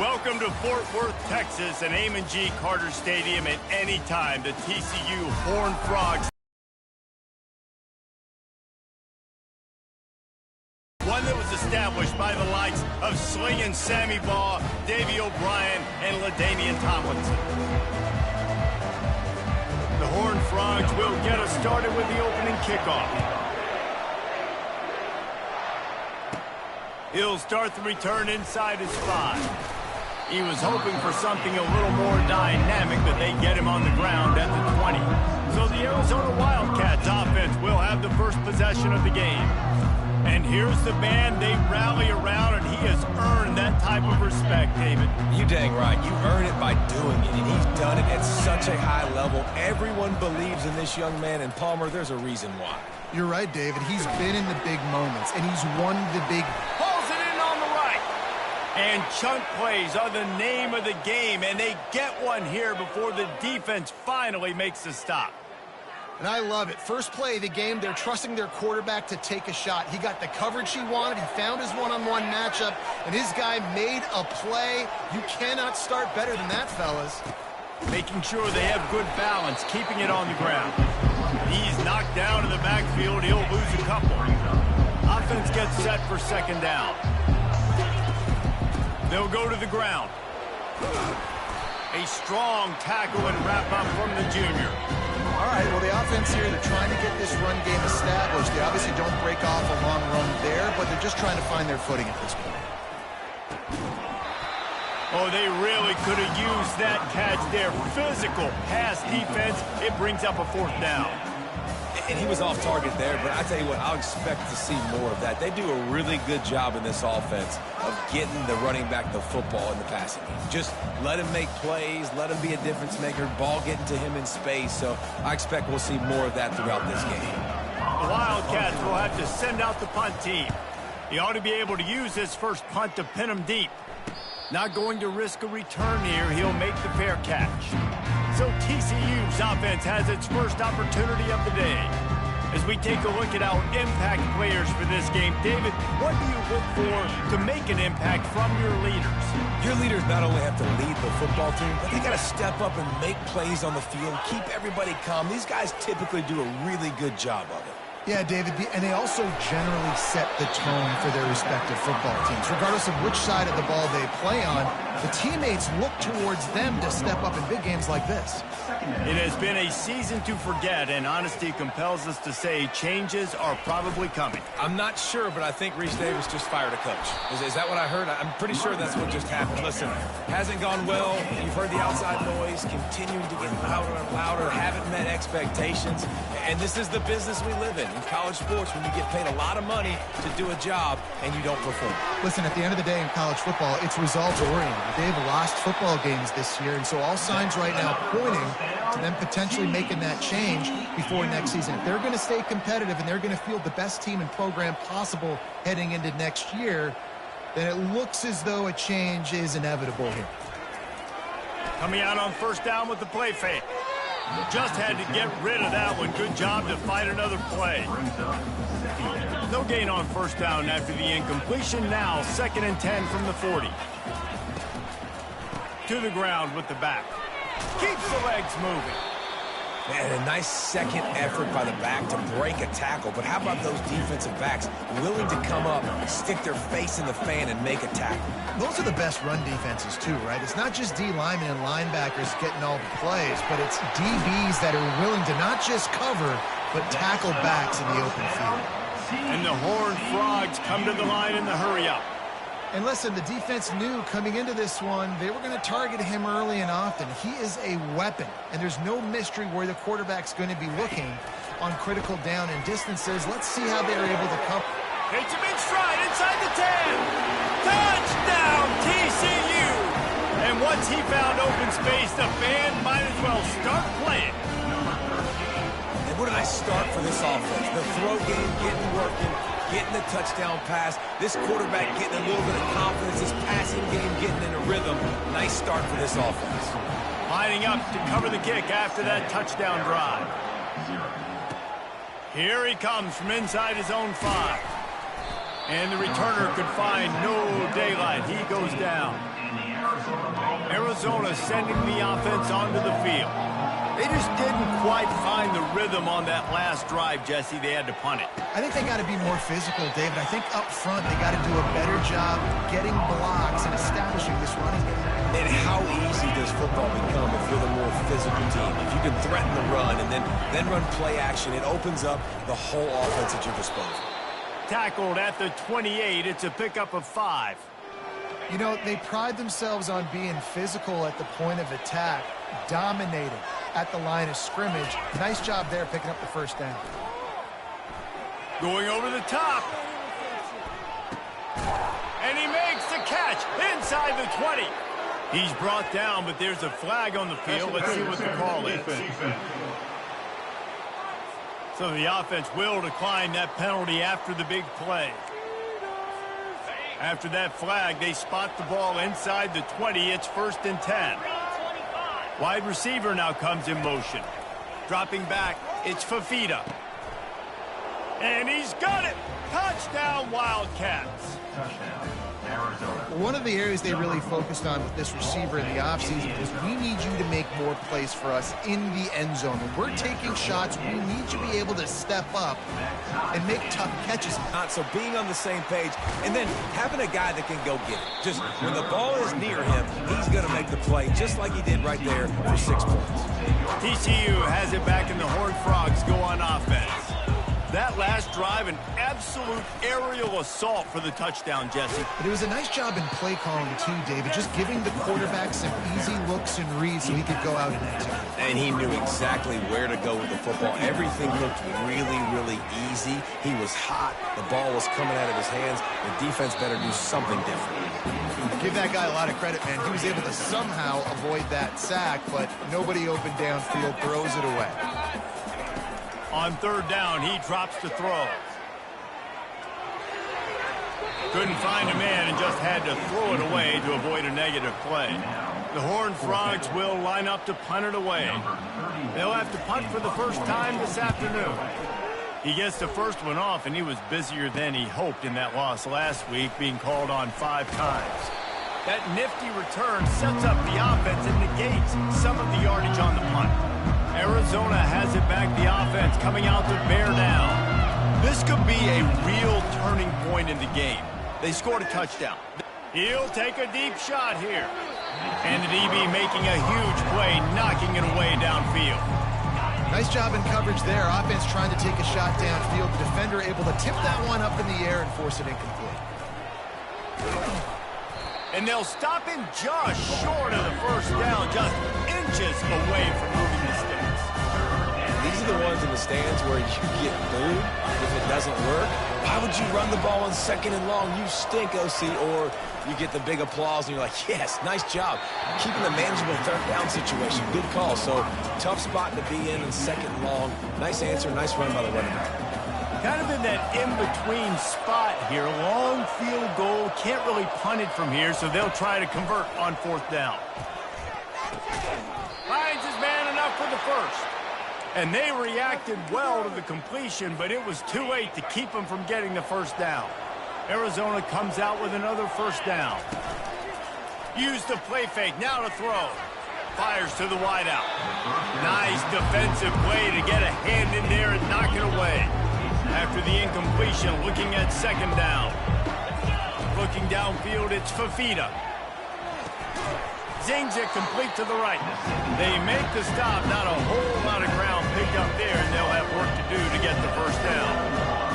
Welcome to Fort Worth, Texas, and Amon G. Carter Stadium. At any time, the TCU Horned Frogs. One that was established by the likes of Slingin' Sammy Baugh, Davey O'Brien, and LaDainian Tomlinson. The Horned Frogs will get us started with the opening kickoff. He'll start the return inside his 5. He was hoping for something a little more dynamic, but they get him on the ground at the 20. So the Arizona Wildcats offense will have the first possession of the game. And here's the band they rally around, and he has earned that type of respect, David. You dang right. You earn it by doing it, and he's done it at such a high level. Everyone believes in this young man, and Palmer, there's a reason why. You're right, David. He's been in the big moments, and he's won the big... Pulls it in on the right. And chunk plays are the name of the game, and they get one here before the defense finally makes the stop. And I love it. First play of the game, they're trusting their quarterback to take a shot. He got the coverage he wanted. He found his one-on-one matchup, and his guy made a play. You cannot start better than that, fellas. Making sure they have good balance, keeping it on the ground. He's knocked down in the backfield. He'll lose a couple. Offense gets set for second down. They'll go to the ground. A strong tackle and wrap-up from the junior. All right, well, the offense here, they're trying to get this run game established. They obviously don't break off a long run there, but they're just trying to find their footing at this point. Oh, they really could have used that catch there. Physical pass defense. It brings up a fourth down. And he was off target there, but I tell you what, I'll expect to see more of that. They do a really good job in this offense of getting the running back the football in the passing game. Just let him make plays, let him be a difference maker, ball getting to him in space. So I expect we'll see more of that throughout this game. The Wildcats will have to send out the punt team. He ought to be able to use this first punt to pin him deep. Not going to risk a return here. He'll make the fair catch. So TCU's offense has its first opportunity of the day. As we take a look at our impact players for this game, David, what do you look for to make an impact from your leaders? Your leaders not only have to lead the football team, but they got to step up and make plays on the field, keep everybody calm. These guys typically do a really good job of it. Yeah, David, and they also generally set the tone for their respective football teams. Regardless of which side of the ball they play on, the teammates look towards them to step up in big games like this. It has been a season to forget, and honesty compels us to say changes are probably coming. I'm not sure, but I think Reese Davis just fired a coach. Is that what I heard? I'm pretty sure that's what just happened. Listen, hasn't gone well. You've heard the outside noise, continuing to get louder and louder, haven't met expectations. And this is the business we live in college sports, when you get paid a lot of money to do a job and you don't perform. Listen, at the end of the day in college football, it's results-oriented. They've lost football games this year, and so all signs right now pointing to them potentially making that change before next season. If they're going to stay competitive and they're going to field the best team and program possible heading into next year, then it looks as though a change is inevitable here. Coming out on first down with the play fake. Just had to get rid of that one. Good job to fight another play. No gain on first down after the incompletion. Now 2nd and 10 from the 40. To the ground with the back. Keeps the legs moving. Man, a nice second effort by the back to break a tackle. But how about those defensive backs willing to come up, stick their face in the fan, and make a tackle? Those are the best run defenses, too, right? It's not just D linemen and linebackers getting all the plays, but it's DBs that are willing to not just cover, but tackle backs in the open field. And the Horned Frogs come to the line in the hurry-up. And listen, the defense knew coming into this one, they were going to target him early and often. He is a weapon, and there's no mystery where the quarterback's going to be looking on critical down and distances. Let's see how they're able to cover. Takes him in stride inside the 10. Touchdown, TCU! And once he found open space, the band might as well start playing. And what did I start for this offense? The throw game getting working, getting the touchdown pass. This quarterback getting a little bit of confidence. This passing game getting in a rhythm. Nice start for this offense. Lining up to cover the kick after that touchdown drive. Here he comes from inside his own 5. And the returner could find no daylight. He goes down. Arizona sending the offense onto the field. They just didn't quite find the rhythm on that last drive, Jesse. They had to punt it. I think they got to be more physical, David. I think up front they got to do a better job getting blocks and establishing this running game. And how easy does football become if you're the more physical team? If you can threaten the run and then run play action, it opens up the whole offense at your disposal. Tackled at the 28. It's a pickup of 5. You know, they pride themselves on being physical at the point of attack, dominating at the line of scrimmage. Nice job there picking up the first down. Going over the top. And he makes the catch inside the 20. He's brought down, but there's a flag on the field. Let's see what the call is. So the offense will decline that penalty after the big play. After that flag, they spot the ball inside the 20. It's 1st and 10. Wide receiver now comes in motion. Dropping back, it's Fafita. And he's got it. Touchdown, Wildcats. One of the areas they really focused on with this receiver in the offseason was we need you to make more plays for us in the end zone. When we're taking shots, we need you to be able to step up and make tough catches. So being on the same page and then having a guy that can go get it. Just when the ball is near him, he's going to make the play just like he did right there for 6 points. TCU has it back and the Horned Frogs go on offense. That last drive, an absolute aerial assault for the touchdown, Jesse. But it was a nice job in play calling, too, David, just giving the quarterback some easy looks and reads so he could go out and execute. And he knew exactly where to go with the football. Everything looked really, really easy. He was hot. The ball was coming out of his hands. The defense better do something different. Give that guy a lot of credit, man. He was able to somehow avoid that sack, but nobody open downfield throws it away. On 3rd down, he drops to throw. Couldn't find a man and just had to throw it away to avoid a negative play. The Horned Frogs will line up to punt it away. They'll have to punt for the first time this afternoon. He gets the first one off, and he was busier than he hoped in that loss last week, being called on 5 times. That nifty return sets up the offense and negates some of the yardage on the punt. Arizona has it back, the offense coming out to bear down. This could be a real turning point in the game. They scored a touchdown. He'll take a deep shot here. And the DB making a huge play, knocking it away downfield. Nice job in coverage there. Offense trying to take a shot downfield. The defender able to tip that one up in the air and force it incomplete. And they'll stop him just short of the first down, just inches away from moving the sticks. These are the ones in the stands where you get booed if it doesn't work. Why would you run the ball on 2nd and long? You stink, OC. Or you get the big applause and you're like, yes, nice job. Keeping the manageable 3rd down situation. Good call. So tough spot to be in 2nd and long. Nice answer, nice run by the running back. Kind of in that in-between spot here. Long field goal. Can't really punt it from here, so they'll try to convert on 4th down. Finds his man enough for the first. And they reacted well to the completion, but it was too late to keep them from getting the first down. Arizona comes out with another first down. Use the play fake. Now to throw. Fires to the wideout. Nice defensive play to get a hand in there and knock it away. After the incompletion, looking at 2nd down. Looking downfield, it's Fafita. Zings it complete to the right. They make the stop. Not a whole lot of ground picked up there, and they'll have work to do to get the first down.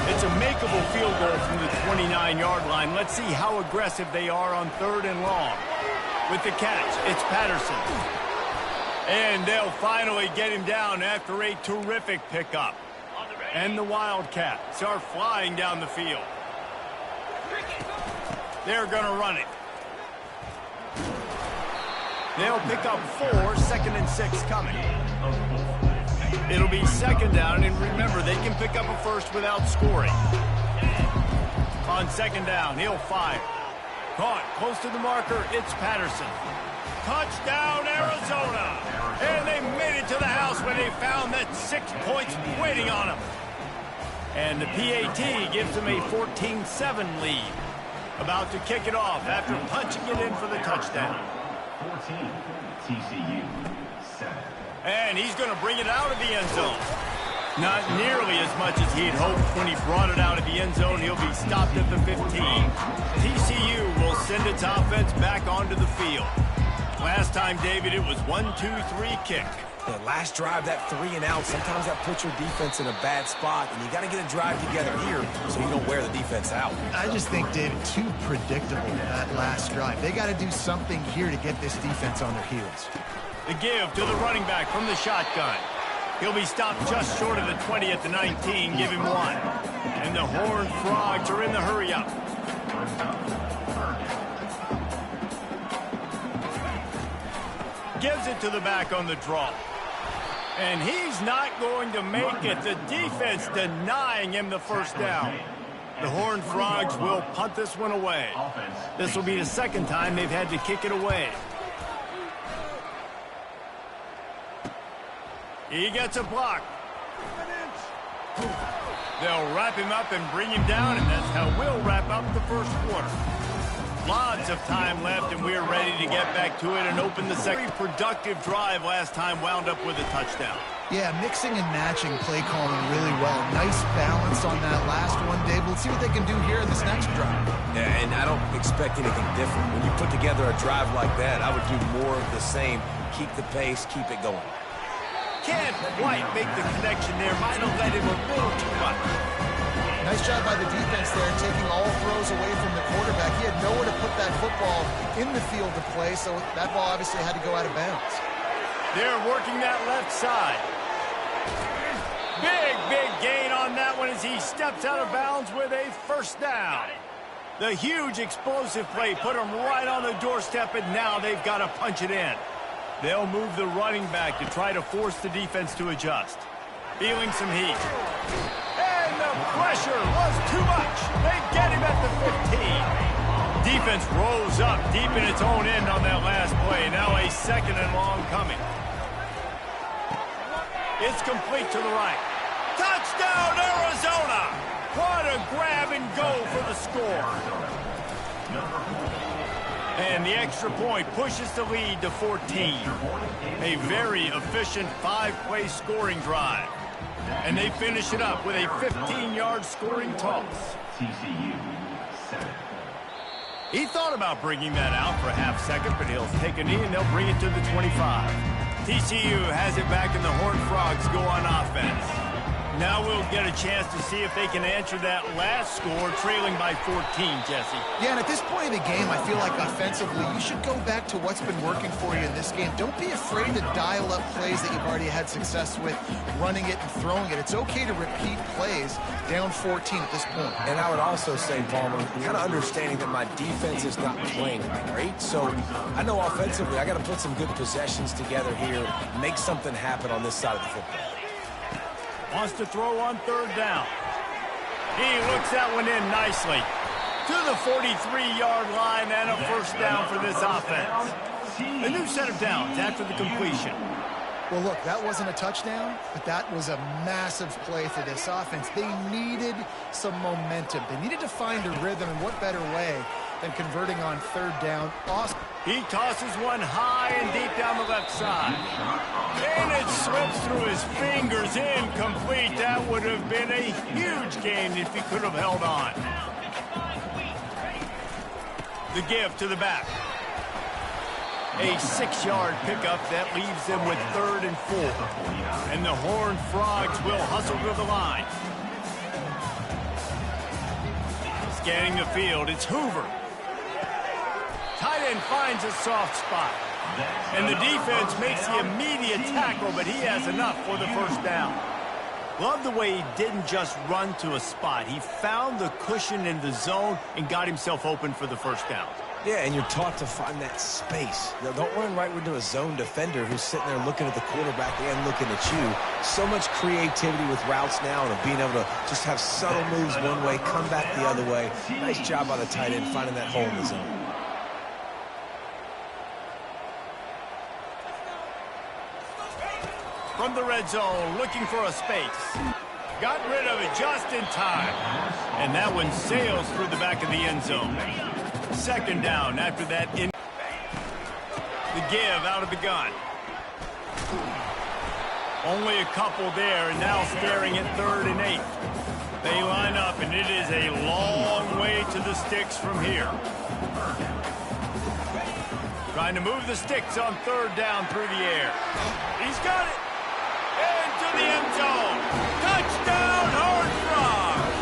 It's a makeable field goal from the 29-yard line. Let's see how aggressive they are on 3rd and long. With the catch, it's Patterson. And they'll finally get him down after a terrific pickup. And the Wildcats are flying down the field. They're going to run it. They'll pick up 4, 2nd and 6 coming. It'll be 2nd down, and remember, they can pick up a first without scoring. On 2nd down, he'll fire. Caught close to the marker, it's Patterson. Touchdown, Arizona! And they made it to the house when they found that 6 points waiting on them. And the PAT gives them a 14-7 lead. About to kick it off after punching it in for the touchdown. 14, TCU, 7. And he's going to bring it out of the end zone. Not nearly as much as he had hoped when he brought it out of the end zone. He'll be stopped at the 15. TCU will send its offense back onto the field. Last time, David, it was 1-2-3 kick. The last drive, that 3 and out, sometimes that puts your defense in a bad spot, and you got to get a drive together here so you don't wear the defense out. I just think, David, too predictable that last drive. They got to do something here to get this defense on their heels. The give to the running back from the shotgun. He'll be stopped just short of the 20 at the 19. Give him 1. And the Horned Frogs are in the hurry-up. Gives it to the back on the draw. And he's not going to make it. The defense denying him the first down. The Horned Frogs will punt this one away. This will be the second time they've had to kick it away. He gets a block. They'll wrap him up and bring him down, and that's how we'll wrap up the first quarter. Lots of time left, and we're ready to get back to it and open the second. Very productive drive last time, wound up with a touchdown. Yeah, mixing and matching play calling really well. Nice balance on that last one, Dave. Let's see what they can do here in this next drive. Yeah, and I don't expect anything different. When you put together a drive like that, I would do more of the same. Keep the pace, keep it going. Can't quite make the connection there. Might have led him a little too much. Nice job by the defense there, taking all throws away from the quarterback. He had nowhere to put that football in the field to play, so that ball obviously had to go out of bounds. They're working that left side. Big gain on that one as he steps out of bounds with a first down. The huge explosive play put him right on the doorstep, and now they've got to punch it in. They'll move the running back to try to force the defense to adjust. Feeling some heat. And the pressure was too much. They get him at the 15. Defense rose up deep in its own end on that last play. Now a second and long coming. It's complete to the right. Touchdown, Arizona! What a grab and go for the score. And the extra point pushes the lead to 14. A very efficient 5-play scoring drive. And they finish it up with a 15-yard scoring toss. TCU, 7. He thought about bringing that out for a half second, but he'll take a knee and they'll bring it to the 25. TCU has it back and the Horned Frogs go on offense. Now we'll get a chance to see if they can answer that last score, trailing by 14, Jesse. Yeah, and at this point in the game, I feel like offensively, you should go back to what's been working for you in this game. Don't be afraid to dial up plays that you've already had success with, running it and throwing it. It's okay to repeat plays down 14 at this point. And I would also say, Palmer, kind of understanding that my defense is not playing great. So I know offensively, I got to put some good possessions together here, make something happen on this side of the football. Wants to throw on third down. He looks that one in nicely. To the 43-yard line and a first down for this offense. A new set of downs after the completion. Well, look, that wasn't a touchdown, but that was a massive play for this offense. They needed some momentum. They needed to find a rhythm, and what better way than converting on third down. Awesome. He tosses one high and deep down the left side. And it slips through his fingers, incomplete. That would have been a huge gain if he could have held on. The give to the back. A 6-yard pickup that leaves them with 3rd and 4. And the Horned Frogs will hustle to the line. Scanning the field, it's Hoover. Tight end finds a soft spot. And the defense makes the immediate tackle, but he has enough for the first down. Love the way he didn't just run to a spot. He found the cushion in the zone and got himself open for the first down. Yeah, and you're taught to find that space. Now, don't run right into a zone defender who's sitting there looking at the quarterback and looking at you. So much creativity with routes now and being able to just have subtle moves one way, come back the other way. Nice job by the tight end finding that hole in the zone. From the red zone, looking for a space. Got rid of it just in time. And that one sails through the back of the end zone. Second down after that. The give out of the gun. Only a couple there, and now staring at 3rd and 8. They line up, and it is a long way to the sticks from here. Trying to move the sticks on 3rd down through the air. He's got it. Into the end zone. Touchdown, Horned Frogs.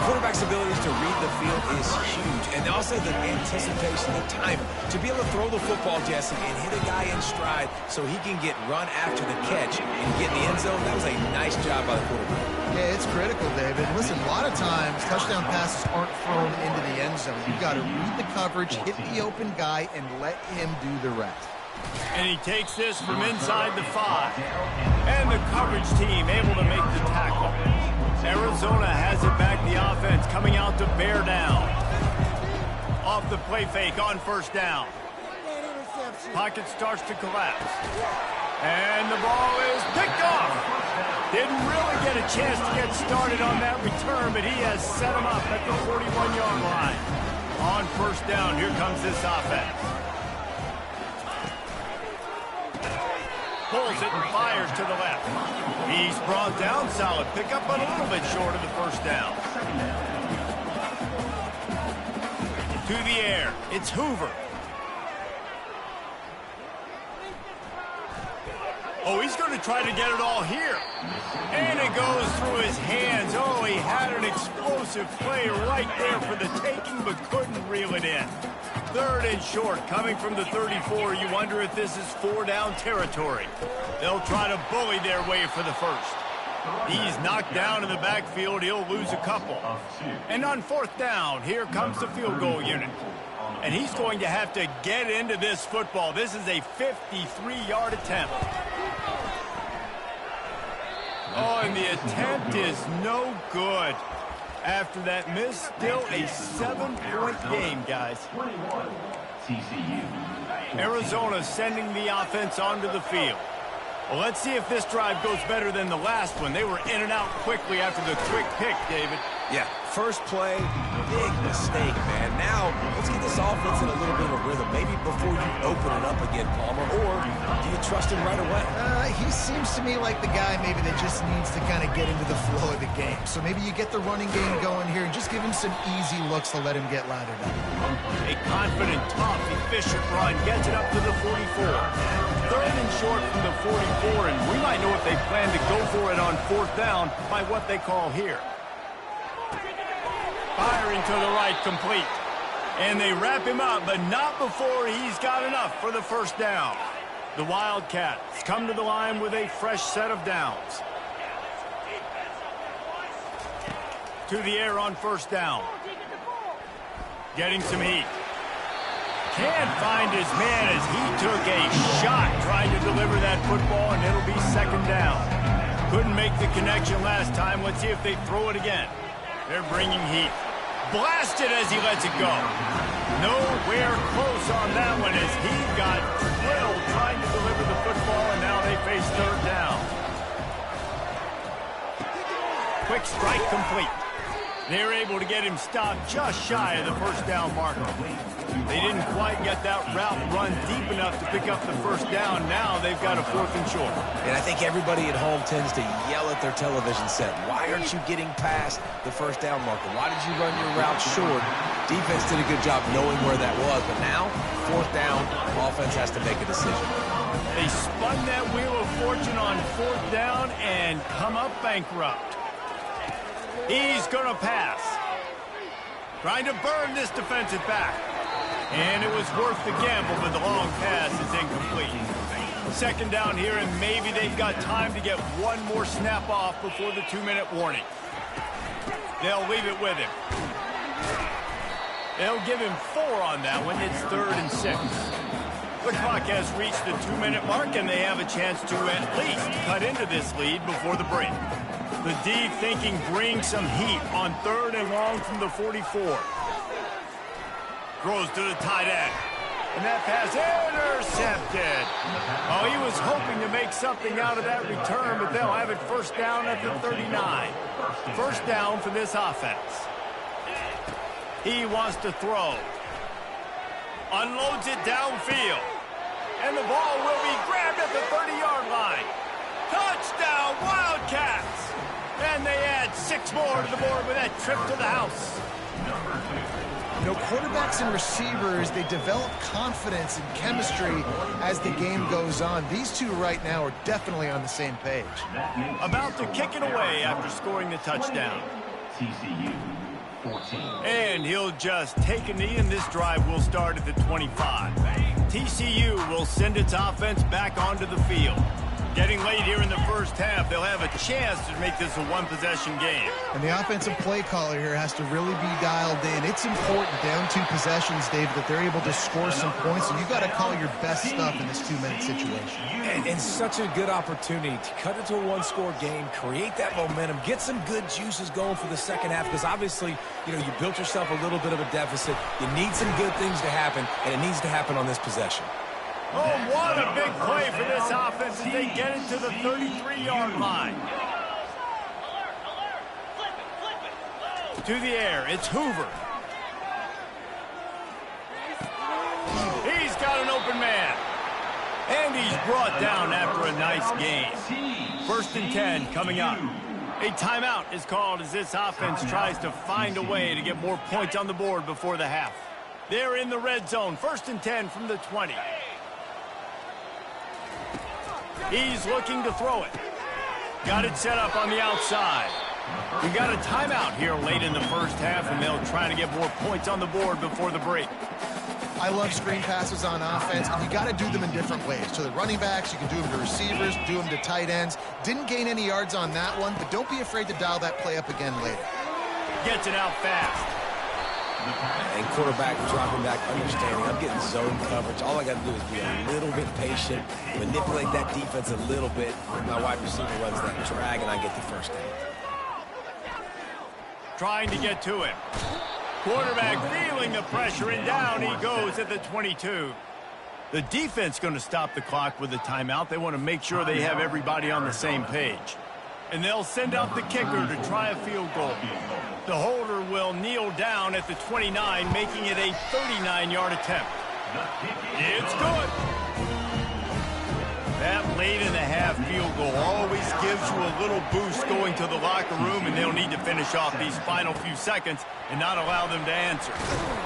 Quarterback's abilities to read the field is huge, and also the anticipation, the time to be able to throw the football, Jesse, and hit a guy in stride so he can get run after the catch and get in the end zone. That was a nice job by the quarterback. Yeah, it's critical, David. Listen, a lot of times touchdown passes aren't thrown into the end zone. You've got to read the coverage, hit the open guy, and let him do the rest. And he takes this from inside the 5. And the coverage team able to make the tackle. Arizona has it back, the offense coming out to bear down. Off the play fake on 1st down. Pocket starts to collapse. And the ball is picked off. Didn't really get a chance to get started on that return, but he has set him up at the 41-yard line. On 1st down, here comes this offense. Pulls it and fires to the left. He's brought down, solid pickup, but a little bit short of the 1st down. To the air, it's Hoover. Oh, he's going to try to get it all here. And it goes through his hands. Oh, he had an explosive play right there for the taking, but couldn't reel it in. 3rd and short, coming from the 34. You wonder if this is 4-down territory. They'll try to bully their way for the 1st. He's knocked down in the backfield. He'll lose a couple. And on 4th down, here comes the field goal unit. And he's going to have to get into this football. This is a 53-yard attempt. Oh, and the attempt is no good. After that miss, still a 7-point game, guys. Arizona sending the offense onto the field. Well, let's see if this drive goes better than the last one. They were in and out quickly after the quick pick, David. Yeah, first play, big mistake, man. Now, let's get this offense in a little bit of rhythm. Maybe before you open it up again, Palmer, or do you trust him right away? He seems to me like the guy maybe that just needs to kind of get into the flow of the game. So maybe you get the running game going here and just give him some easy looks to let him get lathered up. A confident, tough, efficient run gets it up to the 44. 3rd and short from the 44, and we might know if they plan to go for it on 4th down by what they call here. Firing to the right, complete. And they wrap him up, but not before he's got enough for the 1st down. The Wildcats come to the line with a fresh set of downs. To the air on 1st down. Getting some heat. Can't find his man as he took a shot trying to deliver that football, and it'll be 2nd down. Couldn't make the connection last time. Let's see if they throw it again. They're bringing heat. Blasted as he lets it go. Nowhere close on that one as he got drilled trying to deliver the football, and now they face 3rd down. Quick strike complete. They're able to get him stopped just shy of the 1st down marker. They didn't quite get that route run deep enough to pick up the 1st down. Now they've got a 4th and short. And I think everybody at home tends to yell at their television set. Why aren't you getting past the 1st down marker? Why did you run your route short? Defense did a good job knowing where that was. But now, 4th down, offense has to make a decision. They spun that wheel of fortune on 4th down and come up bankrupt. He's going to pass. Trying to burn this defensive back. And it was worth the gamble, but the long pass is incomplete. 2nd down here, and maybe they've got time to get one more snap off before the 2-minute warning. They'll leave it with him. They'll give him 4 on that one. It's 3rd and 6. The clock has reached the 2-minute mark, and they have a chance to at least cut into this lead before the break. The D thinking bring some heat on 3rd and long from the 44. Throws to the tight end. And that pass intercepted. Oh, he was hoping to make something out of that return, but they'll have it first down at the 39. First down for this offense. He wants to throw. Unloads it downfield. And the ball will be grabbed at the 30-yard line. Touchdown, Wildcats! And they add 6 more to the board with that trip to the house. You know, quarterbacks and receivers, they develop confidence and chemistry as the game goes on. These two right now are definitely on the same page. About to kick it away after scoring the touchdown. TCU 14. And he'll just take a knee, and this drive will start at the 25. TCU will send its offense back onto the field. Getting late here in the first half, they'll have a chance to make this a one-possession game. And the offensive play caller here has to really be dialed in. It's important down 2 possessions, David, that they're able to score some points. And you've got to call your best stuff in this 2-minute situation. And such a good opportunity to cut into a one-score game, create that momentum, get some good juices going for the second half, because obviously, you know, you built yourself a little bit of a deficit. You need some good things to happen, and it needs to happen on this possession. Oh, what a big play for this offense as they get it to the 33-yard line. To the air, it's Hoover. He's got an open man. And he's brought down after a nice gain. 1st and 10 coming up. A timeout is called as this offense tries to find a way to get more points on the board before the half. They're in the red zone. 1st and 10 from the 20. He's looking to throw it. Got it set up on the outside. We got a timeout here late in the first half, and they'll try to get more points on the board before the break. I love screen passes on offense, and you got to do them in different ways. To the running backs, you can do them to receivers, do them to tight ends. Didn't gain any yards on that one, but don't be afraid to dial that play up again later. Gets it out fast. And quarterback dropping back, understanding I'm getting zone coverage. All I got to do is be a little bit patient, manipulate that defense a little bit. My wide receiver runs that drag, and I get the first down. Trying to get to him. Quarterback feeling the pressure, and down he goes at the 22. The defense going to stop the clock with a timeout. They want to make sure they have everybody on the same page. And they'll send out the kicker to try a field goal. The holder will kneel down at the 29, making it a 39-yard attempt. It's good. That late in the half field goal always gives you a little boost going to the locker room, and they'll need to finish off these final few seconds and not allow them to answer.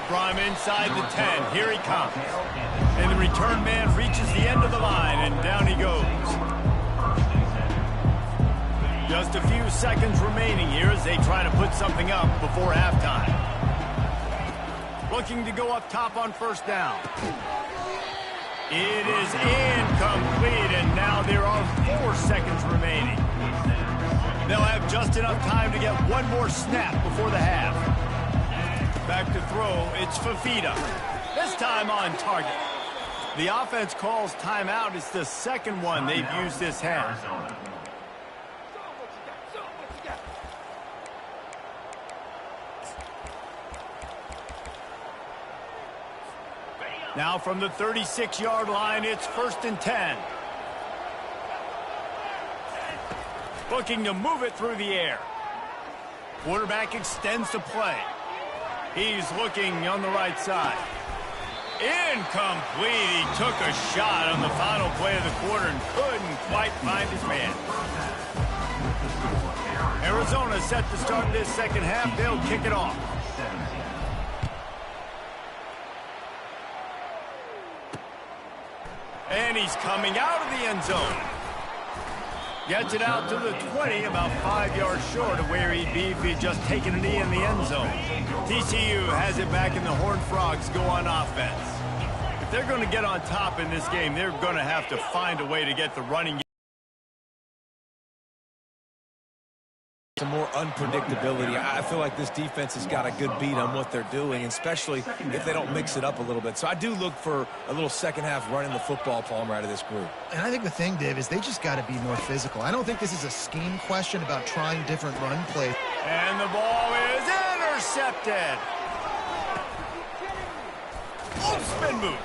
From inside the 10, here he comes. And the return man reaches the end of the line, and down he goes. Just a few seconds remaining here as they try to put something up before halftime. Looking to go up top on first down. It is incomplete, and now there are 4 seconds remaining. They'll have just enough time to get one more snap before the half. Back to throw, it's Fafita. This time on target. The offense calls timeout. It's the second one they've used this half. Now from the 36-yard line, it's 1st and 10. Looking to move it through the air. Quarterback extends the play. He's looking on the right side. Incomplete. He took a shot on the final play of the quarter and couldn't quite find his man. Arizona set to start this second half. They'll kick it off. And he's coming out of the end zone. Gets it out to the 20, about 5 yards short of where he'd be if he'd just taken a knee in the end zone. TCU has it back, and the Horned Frogs go on offense. If they're going to get on top in this game, they're going to have to find a way to get the running game. Some more unpredictability. I feel like this defense has got a good beat on what they're doing, especially if they don't mix it up a little bit. So I do look for a little second half running the football, Palmer, out of this group. And I think the thing, Dave, is they just got to be more physical. I don't think this is a scheme question about trying different run plays. And the ball is intercepted. Oh, spin move.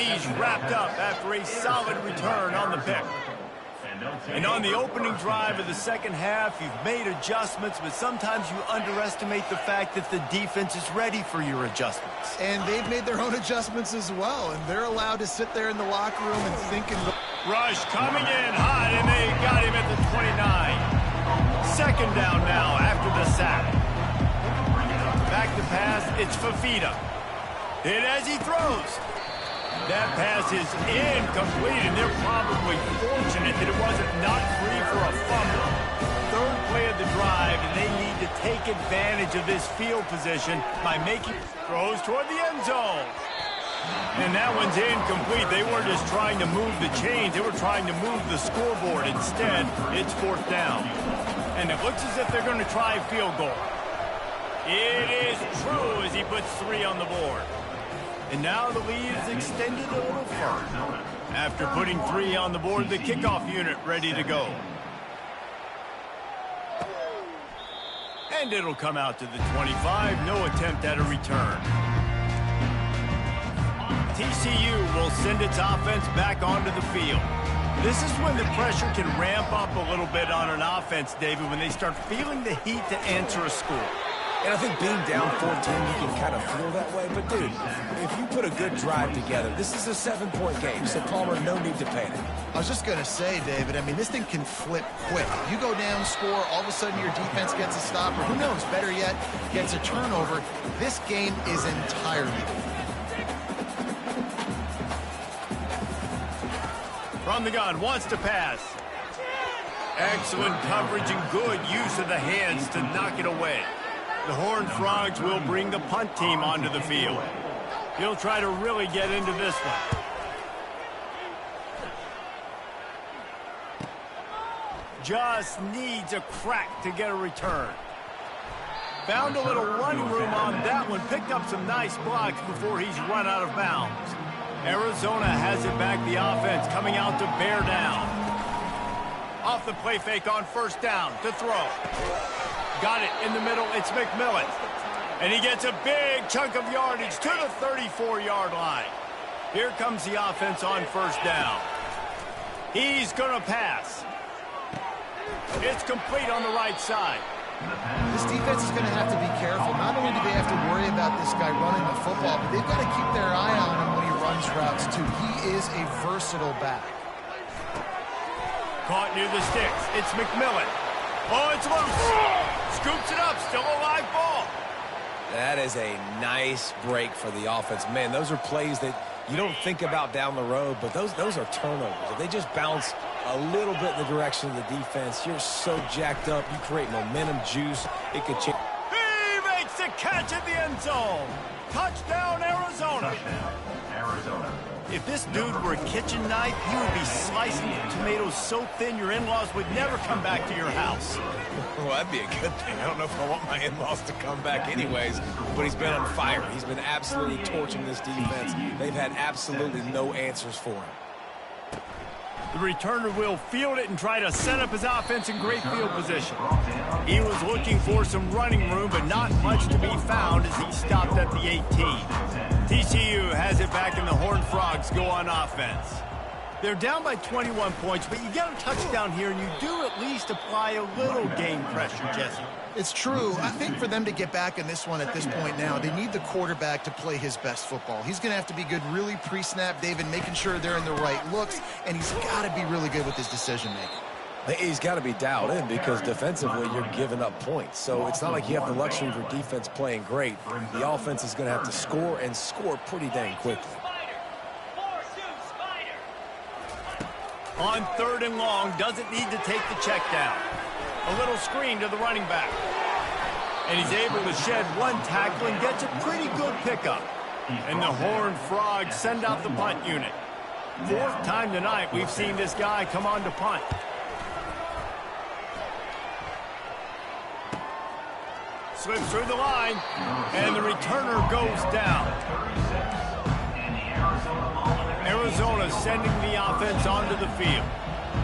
he's wrapped up after a solid return on the pick. And on the opening drive of the second half, you've made adjustments, but sometimes you underestimate the fact that the defense is ready for your adjustments. And they've made their own adjustments as well, and they're allowed to sit there in the locker room and think and... Rush coming in hot, and they got him at the 29. Second down now after the sack. Back to pass, it's Fafita. Hit as he throws. That pass is incomplete, and they're probably fortunate that it wasn't not free for a fumble. Third play of the drive, and they need to take advantage of this field position by making throws toward the end zone. And that one's incomplete. They weren't just trying to move the chains. They were trying to move the scoreboard. Instead, it's fourth down. And it looks as if they're going to try a field goal. It is true as he puts 3 on the board. And now the lead is extended a little further. After putting 3 on the board, the kickoff unit ready to go. And it'll come out to the 25. No attempt at a return. TCU will send its offense back onto the field. This is when the pressure can ramp up a little bit on an offense, David, when they start feeling the heat to answer a score. And I think being down 14, you can kind of feel that way. But, dude, if you put a good drive together, this is a 7-point game. So, Palmer, no need to panic. I was just going to say, David, I mean, this thing can flip quick. You go down, score, all of a sudden your defense gets a stop, or who knows, better yet, gets a turnover. This game is entirely different. From the gun, wants to pass. Excellent coverage and good use of the hands to knock it away. The Horned Frogs will bring the punt team onto the field. He'll try to really get into this one. Just needs a crack to get a return. Found a little running room on that one. Picked up some nice blocks before he's run out of bounds. Arizona has it back, the offense coming out to bear down. Off the play fake on first down to throw. Got it in the middle, it's McMillan. And he gets a big chunk of yardage to the 34-yard line. Here comes the offense on first down. He's going to pass. It's complete on the right side. This defense is going to have to be careful. Not only do they have to worry about this guy running the football, but they've got to keep their eye on him when he runs routes, too. He is a versatile back. Caught near the sticks. It's McMillan. Oh, it's loose. Scoops it up. Still a live ball. That is a nice break for the offense. Man, those are plays that you don't think about down the road, but those are turnovers. If they just bounce a little bit in the direction of the defense, you're so jacked up. You create momentum, juice. It could change. He makes the catch at the end zone. Touchdown, Arizona. Arizona. If this dude were a kitchen knife, he would be slicing tomatoes so thin your in-laws would never come back to your house. Well, that'd be a good thing. I don't know if I want my in-laws to come back anyways, but he's been on fire. He's been absolutely torching this defense. They've had absolutely no answers for him. The returner will field it and try to set up his offense in great field position. He was looking for some running room, but not much to be found as he stopped at the 18. TCU has it back, and the Horned Frogs go on offense. They're down by 21 points, but you get a touchdown here, and you do at least apply a little game pressure, Jesse. It's true. I think for them to get back in this one at this point now, they need the quarterback to play his best football. He's going to have to be good really pre-snap, David, making sure they're in the right looks, and he's got to be really good with his decision-making. He's got to be dialed in because defensively you're giving up points. So it's not like you have the luxury of your defense playing great. The offense is going to have to score and score pretty dang quickly. On third and long, doesn't need to take the check down. A little screen to the running back. And he's able to shed one tackle and gets a pretty good pickup. And the Horned Frogs send out the punt unit. Fourth time tonight we've seen this guy come on to punt. Slips through the line, and the returner goes down. Arizona sending the offense onto the field.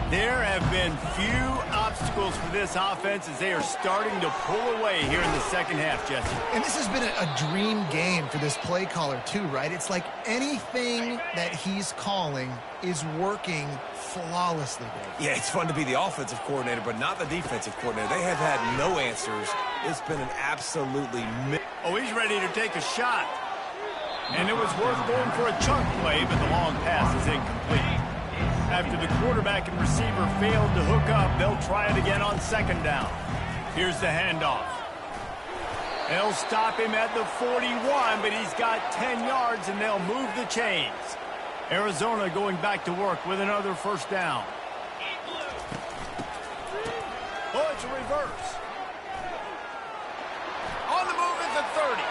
There have been few obstacles for this offense as they are starting to pull away here in the second half, Jesse. And this has been a dream game for this play caller too, right? It's like anything that he's calling is working flawlessly, Dave. Yeah, it's fun to be the offensive coordinator, but not the defensive coordinator. They have had no answers. It's been an absolutely... Oh, he's ready to take a shot. And it was worth going for a chunk play, but the long pass is incomplete. After the quarterback and receiver failed to hook up, they'll try it again on second down. Here's the handoff. They'll stop him at the 41, but he's got 10 yards, and they'll move the chains. Arizona going back to work with another first down. Oh, it's a reverse. On the move is the 30.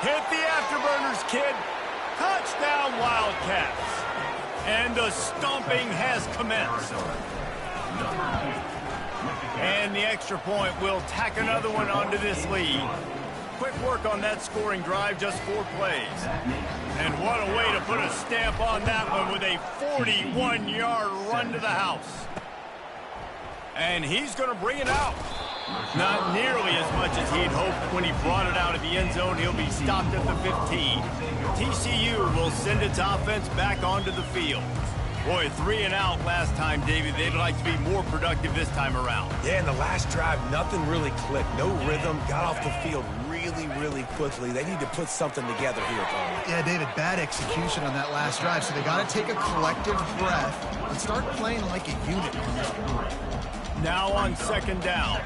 Hit the afterburners, kid. Touchdown, Wildcats. And the stomping has commenced. And the extra point will tack another one onto this lead. Quick work on that scoring drive, just 4 plays. And what a way to put a stamp on that one with a 41-yard run to the house. And he's going to bring it out. Not nearly as much as he'd hoped when he brought it out of the end zone. He'll be stopped at the 15. TCU will send its offense back onto the field. Boy, 3 and out last time, David. They'd like to be more productive this time around. Yeah, in the last drive, nothing really clicked. No rhythm. Got off the field really quickly. They need to put something together here, Tony. Yeah, David, bad execution on that last drive. So they got to take a collective breath and start playing like a unit on this one. Now on second down.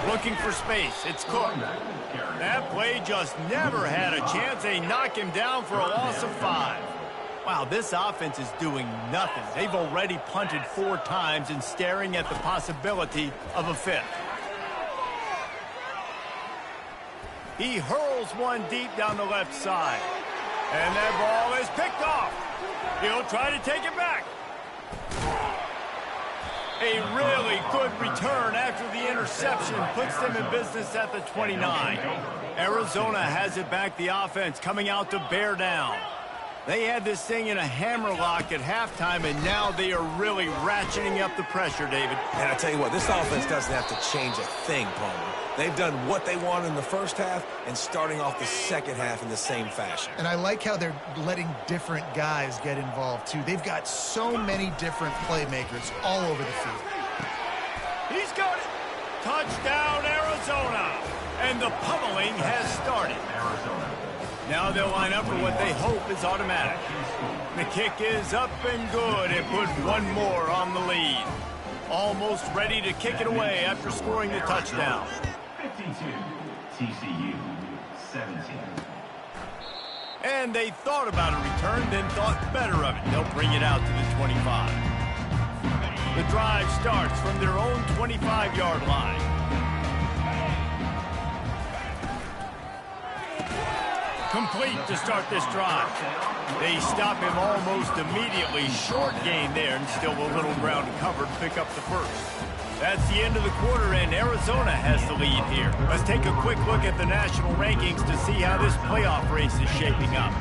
Looking for space. It's Cook. That play just never had a chance. They knock him down for a loss of 5. Wow, this offense is doing nothing. They've already punted 4 times and staring at the possibility of a 5th. He hurls one deep down the left side. And that ball is picked off. He'll try to take it back. A really good return after the interception puts them in business at the 29. Arizona has it back, the offense coming out to bear down. They had this thing in a hammerlock at halftime, and now they are really ratcheting up the pressure, David. And I tell you what, this offense doesn't have to change a thing, Palmer. They've done what they wanted in the first half and starting off the second half in the same fashion. And I like how they're letting different guys get involved, too. They've got so many different playmakers all over the field. He's got it. Touchdown, Arizona. And the pummeling has started. Now they'll line up for what they hope is automatic. The kick is up and good and put one more on the lead. Almost ready to kick it away after scoring the touchdown. 52, TCU, 17. And they thought about a return, then thought better of it. They'll bring it out to the 25. The drive starts from their own 25-yard line. Complete to start this drive. They stop him almost immediately. Short gain there, and still a little ground covered to pick up the first. That's the end of the quarter, and Arizona has the lead here. Let's take a quick look at the national rankings to see how this playoff race is shaping up.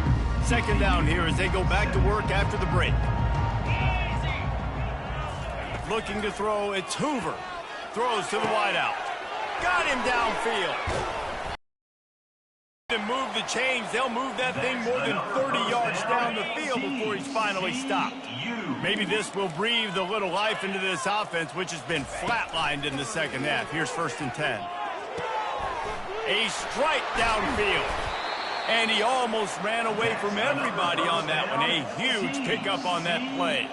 Second down here as they go back to work after the break. Looking to throw, it's Hoover. Throws to the wideout. Got him downfield. To move the chains, they'll move that thing more than 30 yards down the field before he's finally stopped. Maybe this will breathe a little life into this offense, which has been flatlined in the second half. Here's 1st and 10. A strike downfield. And he almost ran away from everybody on that one. A huge pickup on that play.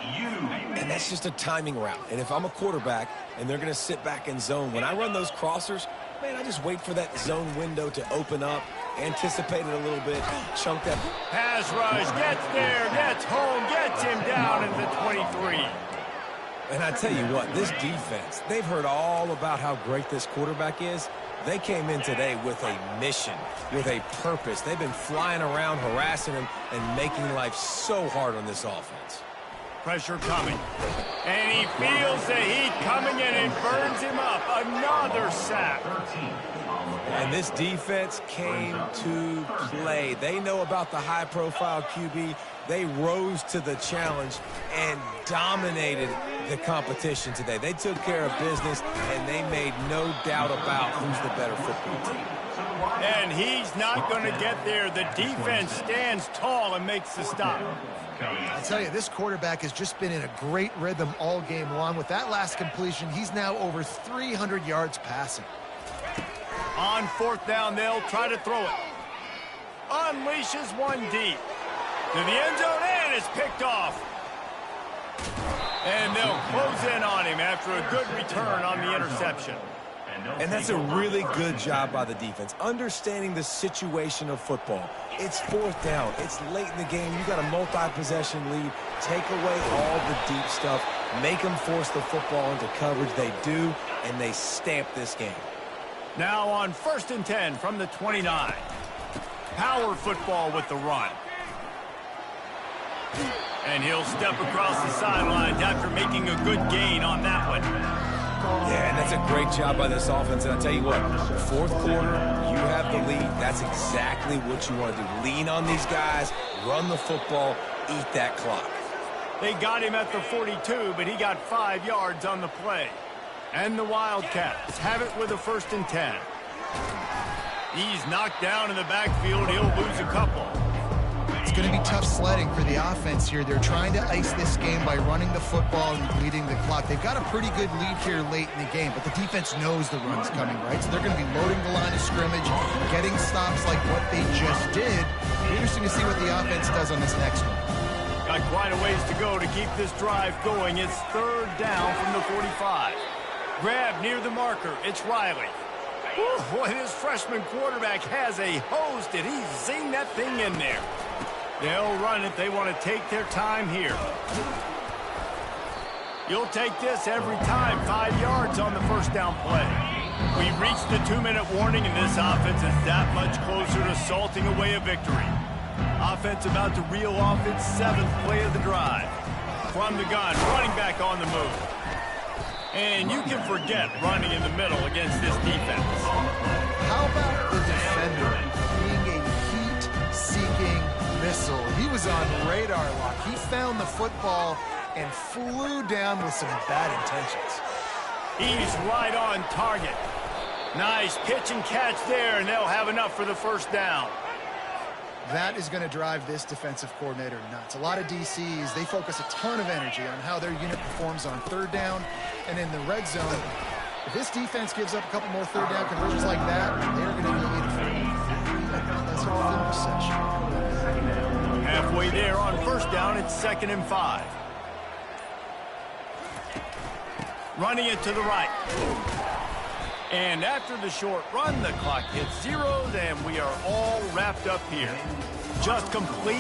And that's just a timing route. And if I'm a quarterback and they're going to sit back in zone, when I run those crossers, man, I just wait for that zone window to open up, anticipate it a little bit, chunk that. Pass rush, gets there, gets home, gets him down at the 23. And I tell you what, this defense, they've heard all about how great this quarterback is. They came in today with a mission, with a purpose. They've been flying around, harassing him, and making life so hard on this offense. Pressure coming. And he feels the heat coming, and it burns him up. Another sack. And this defense came to play. They know about the high-profile QB. They rose to the challenge and dominated the competition today. They took care of business, and they made no doubt about who's the better football team. And he's not going to get there. The defense stands tall and makes the stop. I'll tell you, this quarterback has just been in a great rhythm all game long. With that last completion, he's now over 300 yards passing. On fourth down, they'll try to throw it. Unleashes one deep. To the end zone, and it's picked off. And they'll close in on him after a good return on the interception. And that's a really good job by the defense, understanding the situation of football. It's fourth down. It's late in the game. You got a multi-possession lead. Take away all the deep stuff. Make them force the football into coverage. They do, and they stamp this game. Now on 1st and 10 from the 29. Power football with the run. And he'll step across the sidelines after making a good gain on that one. Yeah, and that's a great job by this offense. And I'll tell you what, fourth quarter, you have the lead. That's exactly what you want to do. Lean on these guys, run the football, eat that clock. They got him at the 42, but he got 5 yards on the play. And the Wildcats have it with a 1st and 10. He's knocked down in the backfield. He'll lose a couple. It's going to be tough sledding for the offense here. They're trying to ice this game by running the football and leading the clock. They've got a pretty good lead here late in the game, but the defense knows the run's coming, right? So they're going to be loading the line of scrimmage, getting stops like what they just did. Interesting to see what the offense does on this next one. Got quite a ways to go to keep this drive going. It's 3rd down from the 45. Grab near the marker. It's Riley. Whew, boy, this freshman quarterback has a hose. Did he zing that thing in there? They'll run it. They want to take their time here. You'll take this every time. 5 yards on the 1st down play. We reached the 2-minute warning, and this offense is that much closer to salting away a victory. Offense about to reel off its 7th play of the drive. From the gun, running back on the move. And you can forget running in the middle against this defense. How about the defender being a heat-seeking missile? He was on radar lock. He found the football and flew down with some bad intentions. He's right on target. Nice pitch and catch there, and they'll have enough for the 1st down. That is going to drive this defensive coordinator nuts. A lot of DCs, they focus a ton of energy on how their unit performs on 3rd down and in the red zone. If this defense gives up a couple more 3rd down conversions like that, they're going to need that's a film session. Halfway there on 1st down, it's 2nd and 5. Running it to the right. And after the short run, the clock hits zeros, and we are all wrapped up here. Just complete.